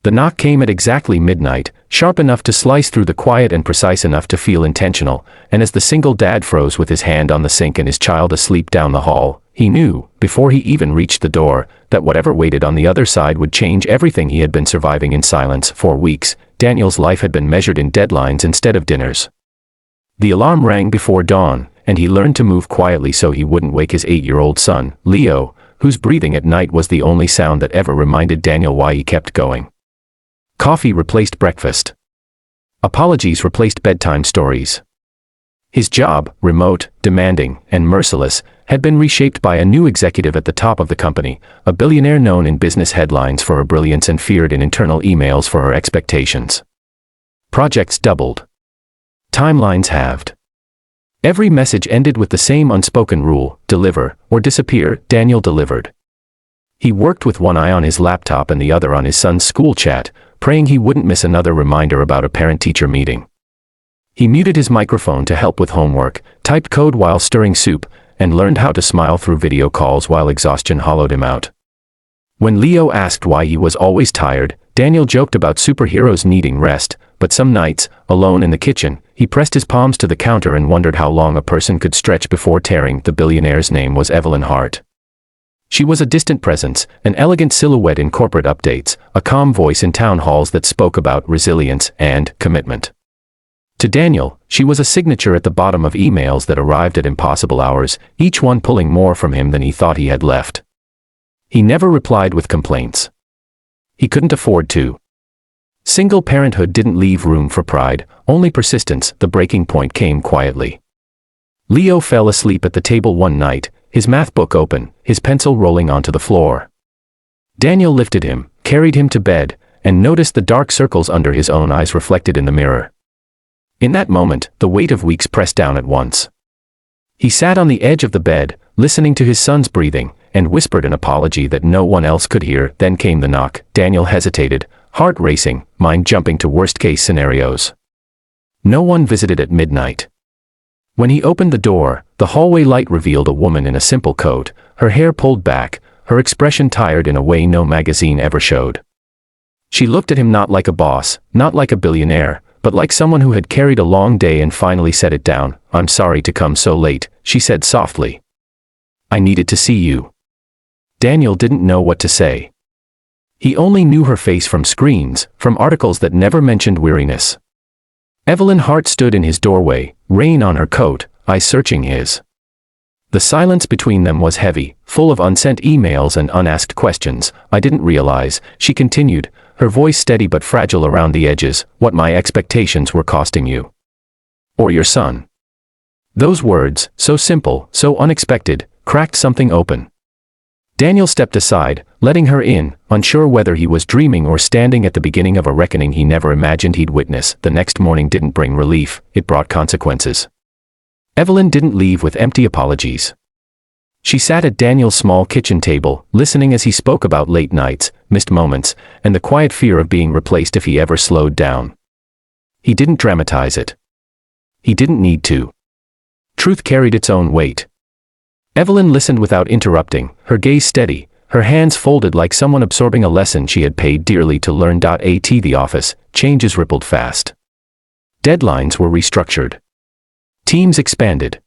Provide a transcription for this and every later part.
The knock came at exactly midnight, sharp enough to slice through the quiet and precise enough to feel intentional, and as the single dad froze with his hand on the sink and his child asleep down the hall, he knew, before he even reached the door, that whatever waited on the other side would change everything. He had been surviving in silence for weeks. Daniel's life had been measured in deadlines instead of dinners. The alarm rang before dawn, and he learned to move quietly so he wouldn't wake his 8-year-old son, Leo, whose breathing at night was the only sound that ever reminded Daniel why he kept going. Coffee replaced breakfast. Apologies replaced bedtime stories. His job, remote, demanding, and merciless, had been reshaped by a new executive at the top of the company, a billionaire known in business headlines for her brilliance and feared in internal emails for her expectations. Projects doubled. Timelines halved. Every message ended with the same unspoken rule: deliver or disappear. Daniel delivered. He worked with one eye on his laptop and the other on his son's school chat, praying he wouldn't miss another reminder about a parent-teacher meeting. He muted his microphone to help with homework, typed code while stirring soup, and learned how to smile through video calls while exhaustion hollowed him out. When Leo asked why he was always tired, Daniel joked about superheroes needing rest, but some nights, alone in the kitchen, he pressed his palms to the counter and wondered how long a person could stretch before tearing. The billionaire's name was Evelyn Hart. She was a distant presence, an elegant silhouette in corporate updates, a calm voice in town halls that spoke about resilience and commitment. To Daniel, she was a signature at the bottom of emails that arrived at impossible hours, each one pulling more from him than he thought he had left. He never replied with complaints. He couldn't afford to. Single parenthood didn't leave room for pride, only persistence. The breaking point came quietly. Leo fell asleep at the table one night, his math book open, his pencil rolling onto the floor. Daniel lifted him, carried him to bed, and noticed the dark circles under his own eyes reflected in the mirror. In that moment, the weight of weeks pressed down at once. He sat on the edge of the bed, listening to his son's breathing, and whispered an apology that no one else could hear. Then came the knock. Daniel hesitated, heart racing, mind jumping to worst-case scenarios. No one visited at midnight. When he opened the door, the hallway light revealed a woman in a simple coat, her hair pulled back, her expression tired in a way no magazine ever showed. She looked at him not like a boss, not like a billionaire, but like someone who had carried a long day and finally set it down. "I'm sorry to come so late," she said softly. "I needed to see you." Daniel didn't know what to say. He only knew her face from screens, from articles that never mentioned weariness. Evelyn Hart stood in his doorway, rain on her coat, eyes searching his. The silence between them was heavy, full of unsent emails and unasked questions. "I didn't realize," she continued, her voice steady but fragile around the edges, "what my expectations were costing you. Or your son." Those words, so simple, so unexpected, cracked something open. Daniel stepped aside, letting her in, unsure whether he was dreaming or standing at the beginning of a reckoning he never imagined he'd witness. The next morning didn't bring relief, it brought consequences. Evelyn didn't leave with empty apologies. She sat at Daniel's small kitchen table, listening as he spoke about late nights, missed moments, and the quiet fear of being replaced if he ever slowed down. He didn't dramatize it. He didn't need to. Truth carried its own weight. Evelyn listened without interrupting, her gaze steady, her hands folded like someone absorbing a lesson she had paid dearly to learn. At the office, changes rippled fast. Deadlines were restructured. Teams expanded.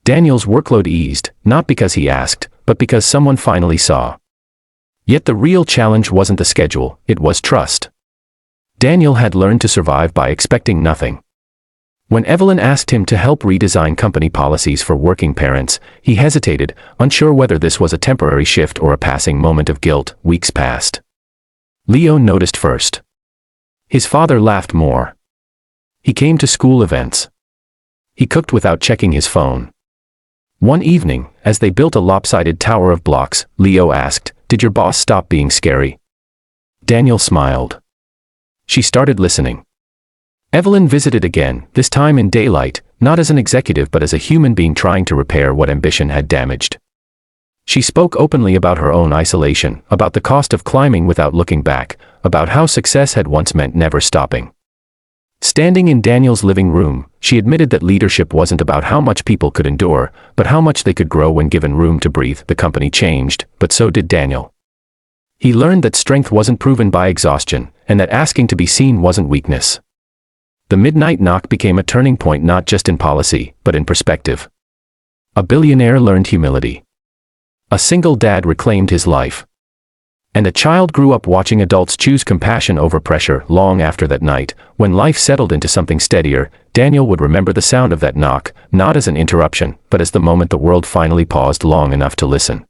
Daniel's workload eased, not because he asked, but because someone finally saw. Yet the real challenge wasn't the schedule, it was trust. Daniel had learned to survive by expecting nothing. When Evelyn asked him to help redesign company policies for working parents, he hesitated, unsure whether this was a temporary shift or a passing moment of guilt. Weeks passed. Leo noticed first. His father laughed more. He came to school events. He cooked without checking his phone. One evening, as they built a lopsided tower of blocks, Leo asked, "Did your boss stop being scary?" Daniel smiled. She started listening. Evelyn visited again, this time in daylight, not as an executive but as a human being trying to repair what ambition had damaged. She spoke openly about her own isolation, about the cost of climbing without looking back, about how success had once meant never stopping. Standing in Daniel's living room, she admitted that leadership wasn't about how much people could endure, but how much they could grow when given room to breathe. The company changed, but so did Daniel. He learned that strength wasn't proven by exhaustion, and that asking to be seen wasn't weakness. The midnight knock became a turning point not just in policy, but in perspective. A billionaire learned humility. A single dad reclaimed his life. And a child grew up watching adults choose compassion over pressure. Long after that night, when life settled into something steadier, Daniel would remember the sound of that knock, not as an interruption, but as the moment the world finally paused long enough to listen.